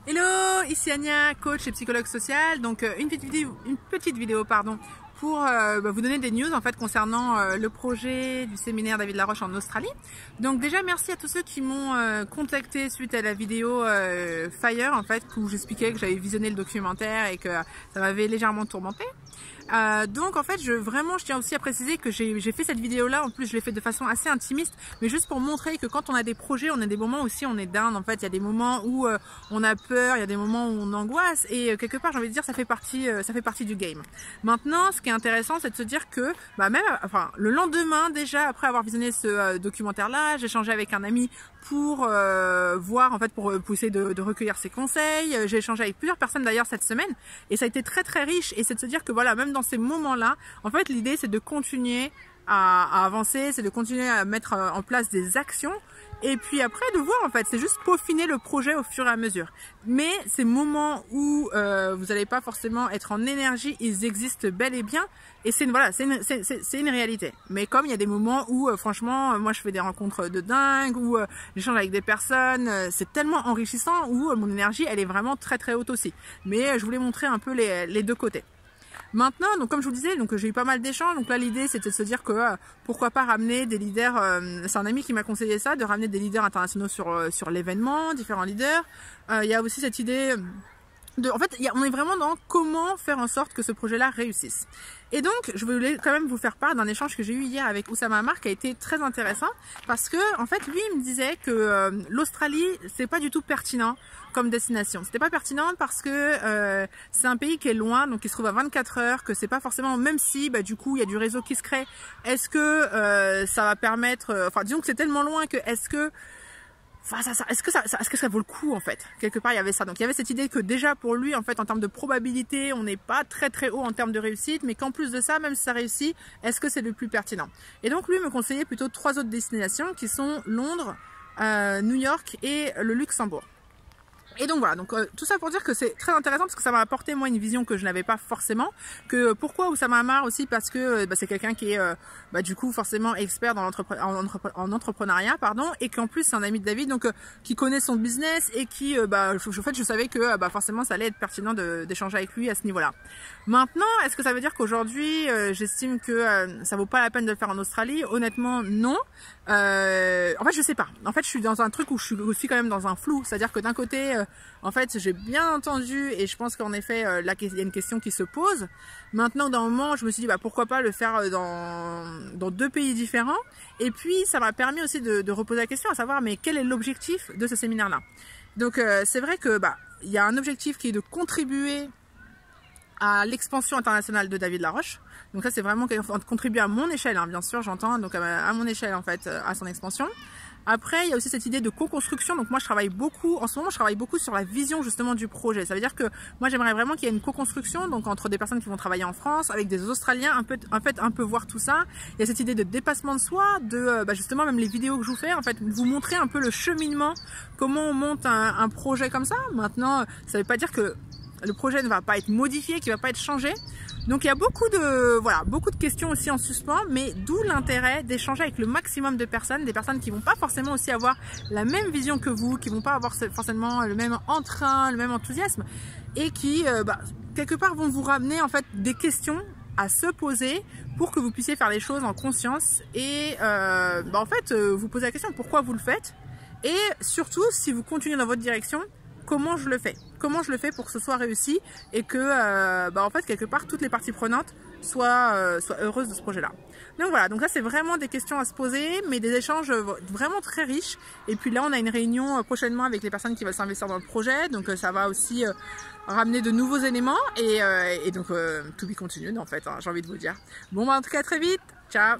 Hello, ici Anya, coach et psychologue social. Donc une petite vidéo pour vous donner des news en fait concernant le projet du séminaire David Laroche en Australie. Donc déjà merci à tous ceux qui m'ont contacté suite à la vidéo Fire en fait où j'expliquais que j'avais visionné le documentaire et que ça m'avait légèrement tourmenté. Donc en fait je tiens aussi à préciser que j'ai fait cette vidéo là, en plus je l'ai fait de façon assez intimiste, mais juste pour montrer que quand on a des projets, on a des moments aussi on est down en fait, il y a des moments où on a peur, il y a des moments où on angoisse et quelque part j'ai envie de dire ça fait partie du game. Maintenant ce qui est intéressant c'est de se dire que le lendemain déjà après avoir visionné ce documentaire là, j'ai échangé avec un ami pour voir en fait pour essayer de recueillir ses conseils. J'ai échangé avec plusieurs personnes d'ailleurs cette semaine et ça a été très riche et c'est de se dire que voilà, même dans ces moments-là, en fait l'idée c'est de continuer à avancer, c'est de continuer à mettre en place des actions et puis après de voir en fait, c'est juste peaufiner le projet au fur et à mesure. Mais ces moments où vous n'allez pas forcément être en énergie, ils existent bel et bien et c'est une réalité. Mais comme il y a des moments où franchement, moi je fais des rencontres de dingue, où j'échange avec des personnes, c'est tellement enrichissant où mon énergie elle est vraiment très haute aussi. Mais je voulais montrer un peu les deux côtés. Maintenant, donc comme je vous disais, donc j'ai eu pas mal d'échanges. Donc là, l'idée c'était de se dire que pourquoi pas ramener des leaders. C'est un ami qui m'a conseillé ça, de ramener des leaders internationaux sur l'événement, différents leaders. Il y a aussi cette idée en fait, on est vraiment dans comment faire en sorte que ce projet-là réussisse. Et donc, je voulais quand même vous faire part d'un échange que j'ai eu hier avec Oussama Ammar qui a été très intéressant parce que, en fait, lui, il me disait que l'Australie, c'est pas du tout pertinent comme destination. C'était pas pertinent parce que c'est un pays qui est loin, donc qui se trouve à 24 heures, que c'est pas forcément, même si, du coup, il y a du réseau qui se crée. Est-ce que ça va permettre, disons que c'est tellement loin que est-ce que ça vaut le coup en fait? Quelque part il y avait ça, donc il y avait cette idée que déjà pour lui en fait en termes de probabilité on n'est pas très haut en termes de réussite, mais qu'en plus de ça, même si ça réussit, est-ce que c'est le plus pertinent? Et donc lui me conseillait plutôt 3 autres destinations qui sont Londres, New York et le Luxembourg. Et donc voilà, donc tout ça pour dire que c'est très intéressant parce que ça m'a apporté moi une vision que je n'avais pas forcément. Que pourquoi Oussama Ammar aussi? Parce que c'est quelqu'un qui est du coup forcément expert dans en entrepreneuriat, et qu'en plus c'est un ami de David, donc qui connaît son business et qui je savais que forcément ça allait être pertinent d'échanger avec lui à ce niveau-là. Maintenant, est-ce que ça veut dire qu'aujourd'hui j'estime que ça vaut pas la peine de le faire en Australie? Honnêtement non. En fait je sais pas. En fait je suis dans un truc où je suis aussi quand même dans un flou, c'est-à-dire que d'un côté en fait j'ai bien entendu et je pense qu'en effet il y a une question qui se pose. Maintenant d'un moment je me suis dit pourquoi pas le faire dans 2 pays différents, et puis ça m'a permis aussi de reposer la question à savoir mais quel est l'objectif de ce séminaire là. Donc c'est vrai que il y a un objectif qui est de contribuer à l'expansion internationale de David Laroche. Donc ça c'est vraiment contribuer à mon échelle, bien sûr j'entends, donc à mon échelle en fait, à son expansion. Après il y a aussi cette idée de co-construction, donc moi je travaille beaucoup sur la vision justement du projet. Ça veut dire que moi j'aimerais vraiment qu'il y ait une co-construction, donc entre des personnes qui vont travailler en France, avec des Australiens, un peu voir tout ça. Il y a cette idée de dépassement de soi, de justement même les vidéos que je vous fais, en fait vous montrer un peu le cheminement, comment on monte un projet comme ça. Maintenant ça veut pas dire que le projet ne va pas être modifié, qu'il ne va pas être changé. Donc il y a beaucoup de questions aussi en suspens, mais d'où l'intérêt d'échanger avec le maximum de personnes, des personnes qui vont pas forcément aussi avoir la même vision que vous, qui vont pas avoir forcément le même entrain, le même enthousiasme, et qui quelque part vont vous ramener en fait des questions à se poser pour que vous puissiez faire les choses en conscience et en fait vous posez la question pourquoi vous le faites, et surtout si vous continuez dans votre direction, comment je le fais pour que ce soit réussi et que en fait quelque part toutes les parties prenantes soient heureuses de ce projet là. Donc voilà, donc là c'est vraiment des questions à se poser, mais des échanges vraiment très riches. Et puis là on a une réunion prochainement avec les personnes qui veulent s'investir dans le projet, donc ça va aussi ramener de nouveaux éléments et donc to be continued en fait, j'ai envie de vous dire. Bon en tout cas très vite, ciao.